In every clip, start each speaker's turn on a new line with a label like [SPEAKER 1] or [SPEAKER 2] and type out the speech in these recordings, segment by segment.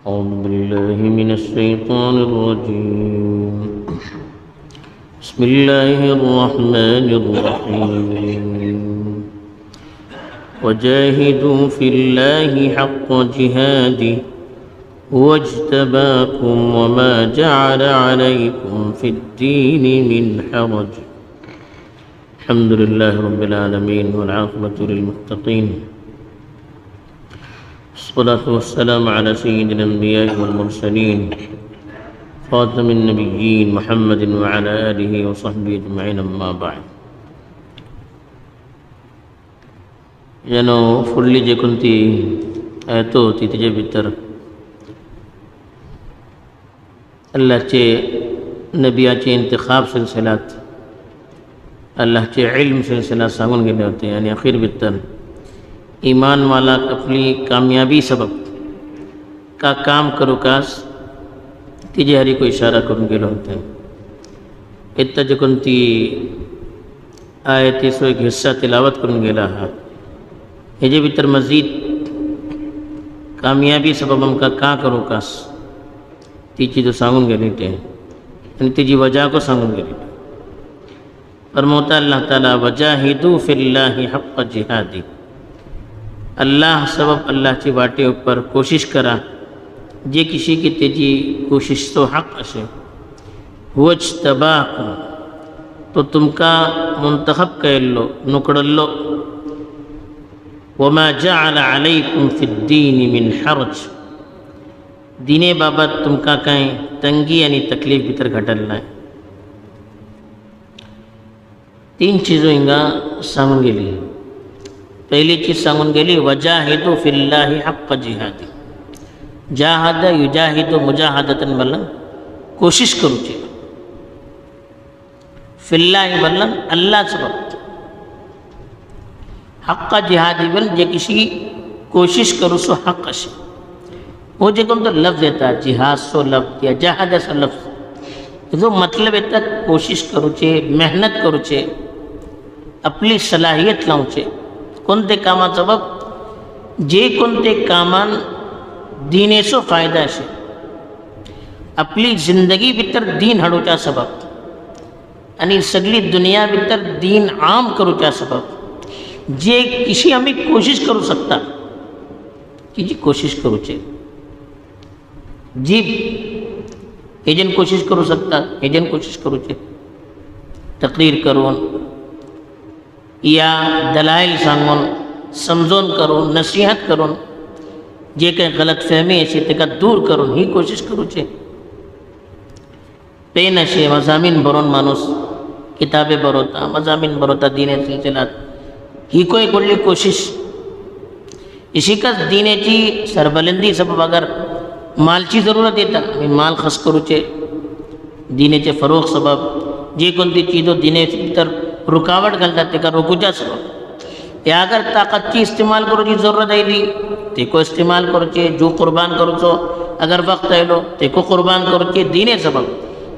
[SPEAKER 1] أعوذ بالله من الشيطان الرجيم بسم الله الرحمن الرحيم وجاهدوا في الله حق جهاده هو اجتباكم وما جعل عليكم في الدين من حرج الحمد لله رب العالمين والعاقبة للمتقين الصلاة والسلام على سيد الأنبياء والمرسلين خاتم النبيين محمد وعلى آله وصحبه أجمعين أما بعد फुडली जे कोणती आयतो होती तिचे भितर अल्लाहचे नबियाचे इंतिखाब सिलसिलात अल्लाहचे इल्म सिलसिला सांगून गेले होते आणि अखेर भितर ईमान वाला आपली कामयाबी सबब का काम करू कास तिजे हरी को इशारा करून गेलो होते इत्ता जे कोणती आयतीचो एक हिस्सा तिलावत करून गेला हा हेजे भितर मजीद कामयाबी सबब आमकां का करू कास तिची जो सांगून गेली ते आणि तिची वजह को सांगून गेली फरमाता अल्लाह ताला वजाहिदू फिल्लाहि हक़्क़ जिहादी अल्लाह सबब अल्लाह की वाटे ऊपर कोशिश करा जे किसी की तेजी कोशिश तो हक असे हुवज्तबाकुम तो तुमका मुंतखब कैल्लो नुकडल्लो वमा जअल अलैकुम फिद्दीन मिन हरज दीने बाबत तुमका कांय तंगी आणि तकलीफ भितर घडल नाही तीन चीज़ों हिंगा सांगून गेली पहली चीज़ सांगून गेली वजाहिदू फिल्लाहि हक़्क़ जिहादी जाहद युजाहिदू मुजाहदतन बल्लन कोशिश करूचे फिल्लाहि बल्लन अल्लाह सबब हक़्क़ जिहादी बल जे किसी कोशिश करू सो हक़ असे वो जे कोणतो लफ्ज़ येता जिहाद सो लफ्ज़ या जहाद सो लफ्ज़ जो मतलब येता कोशिश करूचे मेहनत करूचे आपली सलाहियत लावचे कोणते कामाचा सबब जे कोणते कामान दिनेचो फायदा असे आपली जिंदगी भितर दीन हाडूच्या सबब आणि सगळी दुनिया भितर दीन आम करूच्या सबब जे किसी आम्ही कोशिश करू शकता की जी कोशिश करूचे जी हेजन कोशिश करू शकता हेजन कोशिश करूचे तकरीर करून या दलाइल सांगून समजून करून नसीहत करून जे काही गलतफहमी असे तेका दूर करून ही कोशिश करूचे पेन असे मजामीन बरोवन माणूस किताबे बरोवता मजामीन बरोवता दिने सिलसिलात ही कोई कुठली कोशिश इशिकच दिनेची सरबलंदी सबब अगर मालची जरूरत येता माल खस करूचे दिनेचे फरोग सबब जे कोणती चीजो दिने भितर रुकावट घालतात तेका रोखूच्या सबब या अगर ताकतची इस्तेमाल करूची जरूरत आयली तेको इस्तेमाल करूचे जो कुर्बान करूचो अगर वक्त आयलो तेको कुर्बान करूचे दिने सबब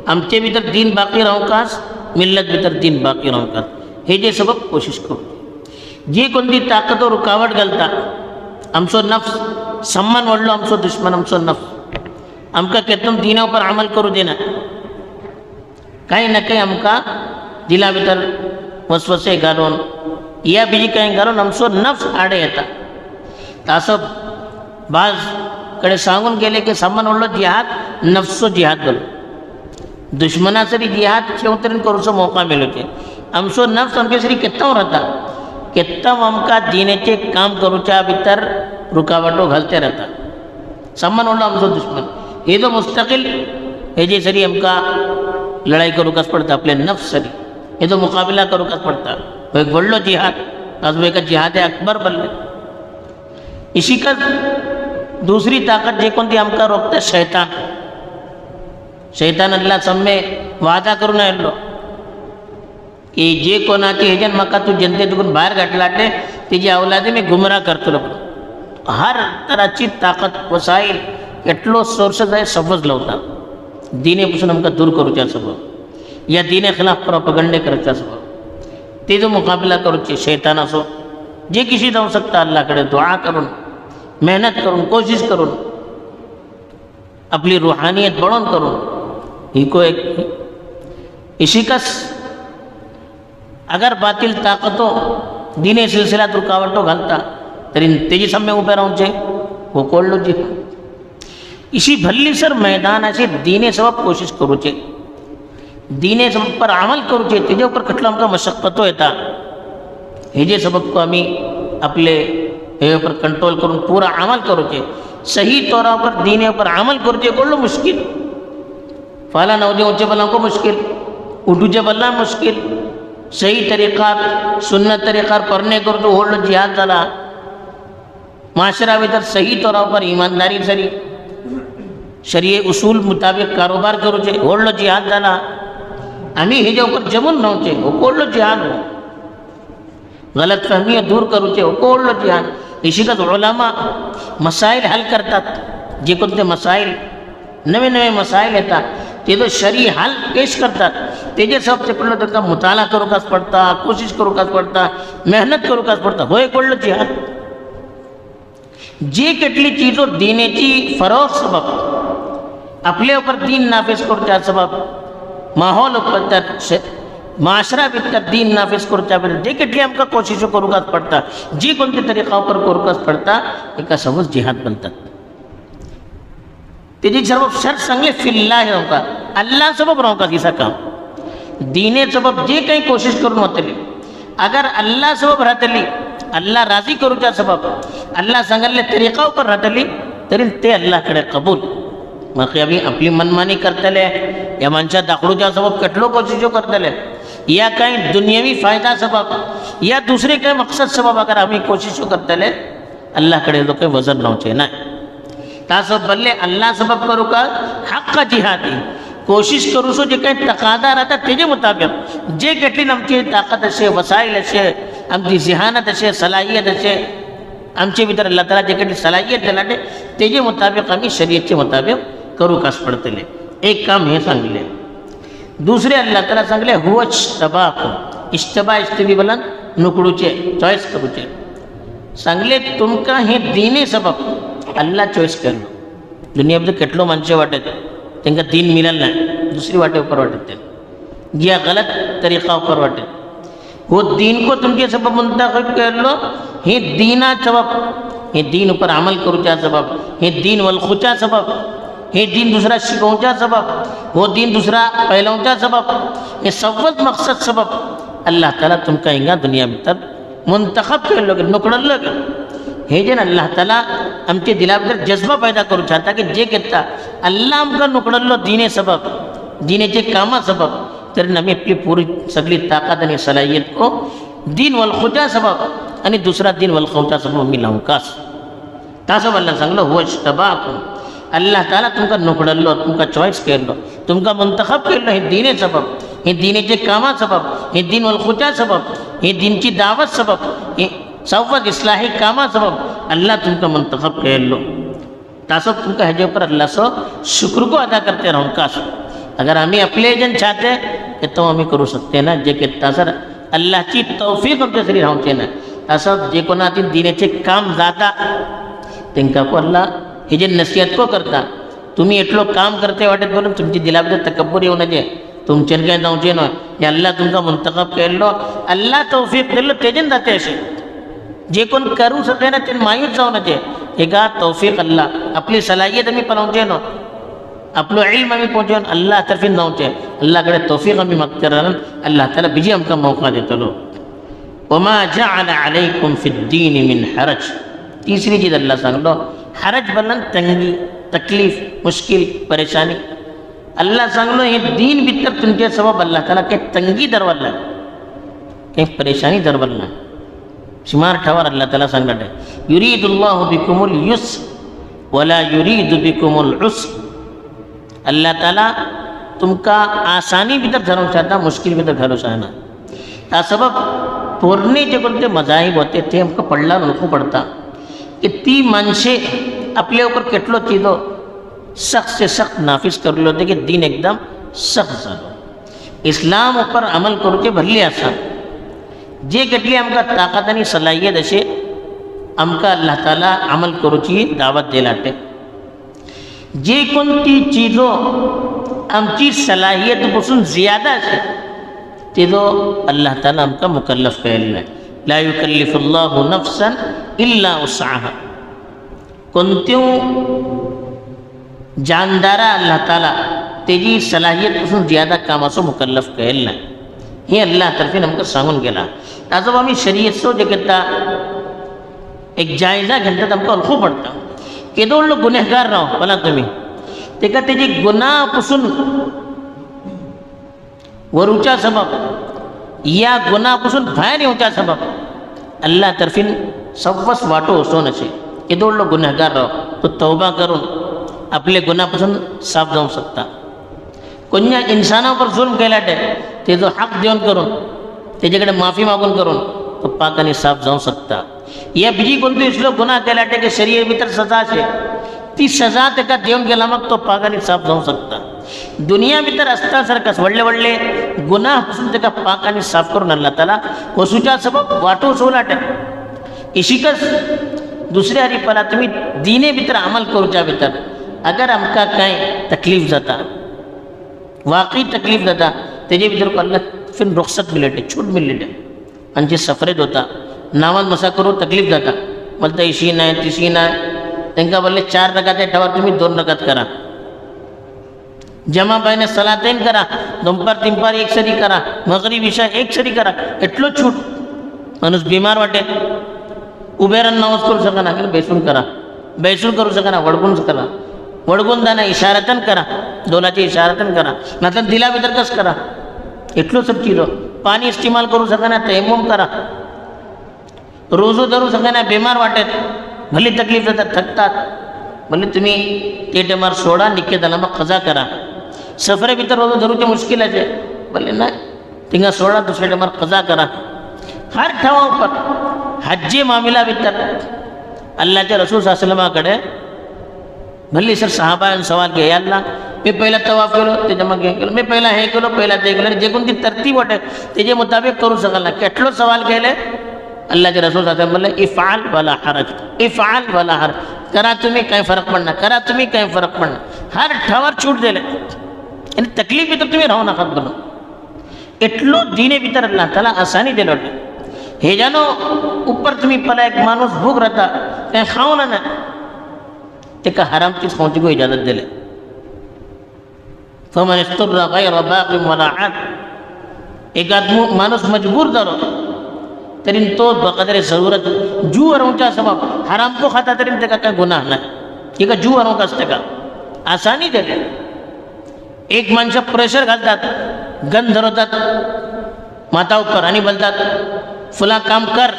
[SPEAKER 1] आमचे भितर दीन बाकी रावकास मिल्लत भितर दीन बाकी रावकास हे जे सबब कोशिश करू जी कोणती ताकद रुकावट घालता आमचो नफ्स सम्मान वाढलो आमचो दुश्मन आमचो नफ्स आमका केतून दिना पर अमल करू देना काही ना काही आमका दिला भितर वसवसे घालून या बीजी काही घालून आमचो नफ्स आडे येता असं बाज कडे सांगून गेले की सम्मान वाढलो जिहाद नफ्सो जिहाद घालो दुश्मनासरी जिहाद शेवतरीन करूचो मौका मेळोचे आमचो नफ्स आमचे सरी केत्ताव राहता केत्ताव आमका दिनेचे काम करूच्या भितर रुकावटो घालते राहता सम्मान वाढलो आमचो दुश्मन हे जो मुस्तकिल हे जे सरी आमका लढाई करूकच पडता आपल्या नफ्स सरी हे जो मुकाबला करूकच पडता एक व्हडलो जिहाद आज एका जिहाद अकबर बनले इशिकच दुसरी ताकद जे कोणती आमका रोखता शैतान शैतान अल्लाह सम्मे वादा करून आयलो की जे कोणाचे हेजन म्हाका तू जनतेतून बाहेर घातलाटे तेजी अवलादी मी गुमराह करतलो हर तराची ताकद वसाईल एटलो सोर्सेस आहे सबज लावता दिनेपासून आमकां दूर करूच्या सबब या दिने खिलाफ प्रोपगंडे करच्या सबब तेजो मुकाबला करूचे शैतान असो जे किसी जाऊ शकता अल्लाह कडे दुआ करून मेहनत करून कोशिश करून अपनी रूहानियत बड़ोन करो ही को एक इसी कस अगर बातिल ताकतों दीने सिलसिला रुकावटों घालता तरी तेजी समय उभे राहून चे वो कोळलो जी इसी भल्ली सर मैदान असे दीने सबब कोशिश करूचे दीने सबब पर अमल करूचे तेजे ऊपर कटलो आमकां मशक्कतो येता हेजे सबब को आमी आपले हे ऊपर कंट्रोल करून पूरा अमल करूचे सही तौर पर दीने ऊपर अमल करूचे कोळलो मुश्किल फाला नवजे ऊंचे बल्ला को मुश्किल उठूचे बल्ला मुश्किल सही तरीक़ार सुन्नत तरीक़ार पढ़ने करो तो होल्ड जिहाद झाला माशरा भीतर सही तौर पर ईमानदारी सरी शरीय उसूल मुताबिक कारोबार करूचे होल्ड जिहाद झाला आम्ही हेजे ऊपर जमून राहूचे हो कोळलो जिहाद हो गलत फहमी दूर करूचे हो कोळलो जिहाद इशिकत उलमा मसाइल हल करतात जे कोणते मसाइल नवे नवे मसाइल येतात ते तो शरी हल पेश करतात तेजे सबसे पडलं त्यांचा मुताला करूकाच पडता कोशिश करूकाच पडता मेहनत करूकाच पडता होय कोळलो जिहाद जे केटली चीजों दीनेची फरोग सबब आपले ऊपर दीन नाफिज करच्या सबब माहौल ऊपर माशरा भितर दीन नाफिज करच्या जे केटली आमकां कोशिशो करूकाच पडता जी कोणत्या तरीका ऊपर करूकाच पडता एका सबब जिहाद बनतात तेजी सर्व शर्त सांगले फिल्लाह रावका अल्लाह सबब रावका किसा काम दीने सबब जे काही कोशिश करून वतली अगर अल्लाह सबब राहतली अल्लाह राजी करूच्या सबब अल्लाह सांगले तरीका ऊपर राहतली तरी ते अल्लाहकडे कबूल मग आम्ही आपली मनमानी करतले या माणसा दाखडूच्या सबब कटलो कोशिशो करतले या काही दुनियावी फायदा सबब या दुसरे काही मकसद सबब अगर आम्ही कोशिशो करतले अल्लाहकडे जो काही वजन रावचे नाही तासब बल्ले अल्लाह सबब करू का हक्क जिहादी कोशिश करू सो जे काही तकादा राहता तेजे मुताबिक जे केटली आमची ताकद असे वसाईल असे आमची जिहानत असे सलाहियत असे आमचे भितर अल्लाह ताला जे काही सलाहियत दिलाटे तेजे मुताबिक आम्ही शरीयतचे मुताबिक करू कास पडतले एक काम हे सांगले दुसरे अल्लाह ताला सांगले हुव इश्तबा इश्तबी बलन नुकडूचे चॉईस करूचे सांगले तुमका हे दीने सबब अल्लाह चॉईस केलो दुनियामध्ये केटलो माणसे वाटत तांकां दीन मिळालं नाही दुसरी वाटे ऊपर वाटत ते या गलत तरीका ऊपर वाटत वो दीन को तुमचे सबब मुंतखब केलो हे दीना सबब हे दीन ऊपर अमल करूच्या सबब हे दीन वलखुच्या सबब हे दीन दुसरा शिकवच्या सबब वो दीन दुसरा फैलावच्या सबब हे सवच मकसद सबब अल्लाह ताला तुमका हिंगा दुनिया भितर मुंतखब केलो नुकडलो हे जे अल्लाह ताला आमचे दिला भितर जज्बा पैदा करू चाहता की जे घेता अल्लाह आमकां नुकडलो दिने सबब दिनेचे कामा सबब तरी आम्ही आपली पूरी सगळी ताकद आणि सलाहियत को दीन वलखुच्या सबब आणि दुसरा दीन वलखुच्या सबब आम्ही लावूं कास तासब अल्लाह सांगलो हुव इश्तबाकुम अल्लाह ताला तुमकां नुकडलो तुमकां चॉईस केलो तुमकां मुंतखब केलो हे दीने सबब हे दीनेचे कामा सबब हे दीन वलखुच्या सबब हे दीनची दावत सबब हे सवत इस्लाही कामा सबब अल्लाह तुमका मुंतखब केलो तासब तुमका हेजे ऊपर अल्लाह सो शुक्र को अदा करते रहूं काश अगर आम्ही आपले जन चाहते कि तो आम्ही करू शकते ना जे के तासर अल्लाहची तौफीक आमच्या सरी राहूचे ना तासब जे कोणाची दिनेचे काम जाता तेंका को अल्लाह हे जे नसीहत को करता तुम्ही एटलो काम करते वाटत बोलून तुमची दिलाभितर तकब्बुर येऊ नये तुमच्यान काय जाऊचे न्हय हे अल्लाह तुमका मुंतखब केल्लो अल्लाह तौफीक दिल्लो तेजेन जाते अशें जे कोण करू शकते ना ते मायूच जाऊ नये हे का तौफीक अल्लाह आपली सलाहियत आम्ही पळोवचे न्हय आपलो इल्म आम्ही पोहोचोवन अल्लाह तर्फीन जावचे अल्लाह कडेन तौफीक आम्ही मागते रावन अल्लाह ताला बिजी आमकां मौका देतलो वमा जअल अलैकुम फिद्दीन मिन हरज तीसरी चीज अल्लाह सांगलो हरज बलन तंगी तकलीफ मुश्किल परेशानी अल्लाह सांगलो हे दीन भितर तुमचे सबब अल्लाह ताला काही तंगी दरवरला काही परेशानी दरवरला शिमार ठावर अल्लाह ताला सांगले युरीदुल्लाहु बिकुमुल युस्र वला युरीदु बिकुमुल उस्र अल्लाह ताला तुमका आसानी भितर धरून चाहता मुश्किल भितर घालू चाहना त्या सबब पोरणे जे कोणते मजाहीब होते ते आमकां पडला नको पडता की ती माणसे आपल्या ऊपर केटलो चिदो सख्त से सख्त नाफिज करलो होते की दीन एकदम सख्त जालो इस्लाम ऊपर अमल करूचे भरली आसा जे केटली आमकां ताकद आनी सलाहियत अशे आमकां अल्लाह ताला अमल करूची दावत दिलाटे जे कोणती चीजो आमची सलाहियतपासून ज्यादा असे तेजो अल्लाह ताला आमकां मुकल्लफ केल्लें नाही. ला युकल्लिफुल्लाहु नफ्सन इल्ला वुसअहा. कोणत्यो जानदारा अल्लाह ताला तेजी सलाहियतपासून ज्यादा कामाचो मुकल्लफ केल्लें नाही. हे अल्लाह तर्फे आमकां सांगून गेला. ताजो आमी शरीयतचो जे करता एक जायजा घेता आमकां अळखू पडटा. केदो व्हडलो गुन्हेगार राव पळा तुमी, तेका तेजी गुन्हा पासून वरूच्या सबब या गुन्हा पासून भायर येवच्या सबब अल्लाह तर्फीन सव्वस वाटो वचोन अशें केदो व्हडलो गुन्हेगार राव तो तौबा करून आपले गुन्हापासून साफ जावंक शकता. कोण्या इन्साना पर जुल्म केला तेजो हक देवन करून तेजे कडेन माफी मागून करून तो पाक आनी साफ जावंक शकता. या बीजी कोणतो इसलो गुन्हा केला की शरीर भितर सजा अशे ती सजा तेका देवन गेला मग तो पाक आनी साफ जावंक शकता. दुनिया भितर आसता सारकाच व्हडले व्हडले गुन्हा पासून तेका पाक आनी साफ करून अल्लाह ताला वचूच्या सबब वाटो वचोवला. इशिकच दुसऱ्या हारी पळा तुमी दिने भितर अमल करूच्या भितर अगर आमकां कांय तकलीफ जाता, वाकई तकलीफ जाता, तेजे भितर अल्लाह फिर रुखसत मिळते, छूट मिळते. आमचे सफरेत होता नामाज मसा करूं तकलीफ जाता, बोलता इशी नाही तिशी नाही, तांकां बोलले 4 रकात ठेवा तुम्ही 2 रकात करा. जमा बैन सलातैन करा, दोनपार तिनपार एक सरी करा, मगरिब इशा एक सरी करा. एटलो छूट. माणूस बीमार वाटे उभे राहून नमाज करू शकना, बेसून करा, बेसून करू शकना, वडकून करा, वडकून जाना इशारातन करा, दोनाचे इशारातन करा, नातन दिला भितर कस करा. एटलो सब चीजो. पाणी इस्तेमाल करू शकना तयम्मुम करा. रोजो धरू शकना बीमार वाटेत, भले तकलीफ जातात थकतात, भले तुम्ही ते टायमार सोडा निके जाल्यार मग खजा करा. सफरे भितर रोजो धरूचे मुश्किल आहे, भले ना तिंगा सोडा दुसऱ्या टायमार खजा करा. हर ठेवा ऊपर हज्जे मामिला भितर अल्लाहच्या रसूल सल्लल्लाहु भले सर सहाबान सवाल के अल्लाह मी पहिला तवाफ केलो त्याच्या मग हे केलं, मी पहिला हे केलो पहिला ते केलं, जे कोणती तरतीब वाटे त्याचे मुताबिक करू शकाल ना. केटलो सवाल केले अल्लाहचे रसूल सल्लल्लाहु अलैहि वसल्लम इफआल वला हरज, इफआल वला हरज. करा तुम्ही काय फरक पडणार, करा तुम्ही काय फरक पडणार. हर ठेवार छूट दिले आणि तकलीफ भितर तुम्ही राहू नका बोलो. एटलो दिने भितर अल्लाह ताला आसानी दिलो. हे जानो ऊपर तुम्ही पला एक माणूस भूक राहता काय खाऊ ना तेका हराम चीज खावची को इजाजत दिले. फमन इस्तुर्रा गैर बाक़िन वला आद. एक आदमी माणूस मजबूर जालो तरी तो बकदरे जरूरत जू अरूच्या सबब हराम को खाता तरी तेका काय गुन्हा नाही. तेका जू अरूक असते का आसानी दिले. एक माणसा प्रेशर घालतात, गन धरवतात माता ऊपर आणि बोलतात फुला काम कर,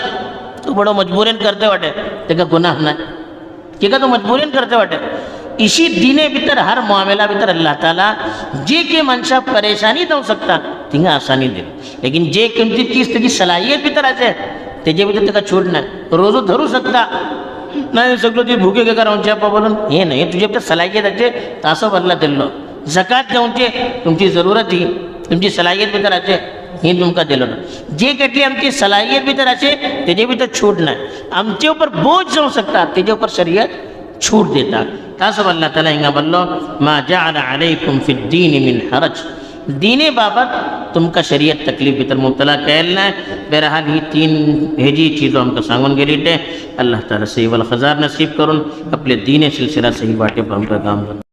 [SPEAKER 1] तू बडो मजबूरीन करते वाटे, तेका गुनाह नाही. तेका तो मजबूरीन करते वाटे. इसी दिने भितर हर मामला भितर अल्लाह ताला जे के मनशा परेशानी जाऊ शकता तिंगा आसानी दे. लेकिन जे कोणती चीज त्याची सलाहियत भितर असे तेजे भितर तेका छूट नाही. रोजो धरू शकता नाही सगळं ती भुके का राहून चेपा बोलून हे नाही, तुझे भितर सलाहियत असे तासो बदला दिल्लो. जकात घेऊनचे तुमची जरूरत ही तुमची सलाहियत भितर असे हे तुमका दिलो ना. जे केटली आमची सलाहियत भितर असे तेजे भितर छूट नाही. आमचे ऊपर बोझ जाऊ शकता तेजे ऊपर शरीयत छूट देता. तासो अल्लाह ताला हिंगा बोललो मा जअल अलैकुम फिद दीन मिन हरज. दीने बाबत तुमका शरीयत तकलीफ भितर मुबतला केल नाही. बहरहाल ही 3 हेजी चीज़ों हमका सांगून गेली ते. अल्लाह ताला सही वल खजार नसीब करून आपले दीने सिलसिला सही वाटे पर हमका काम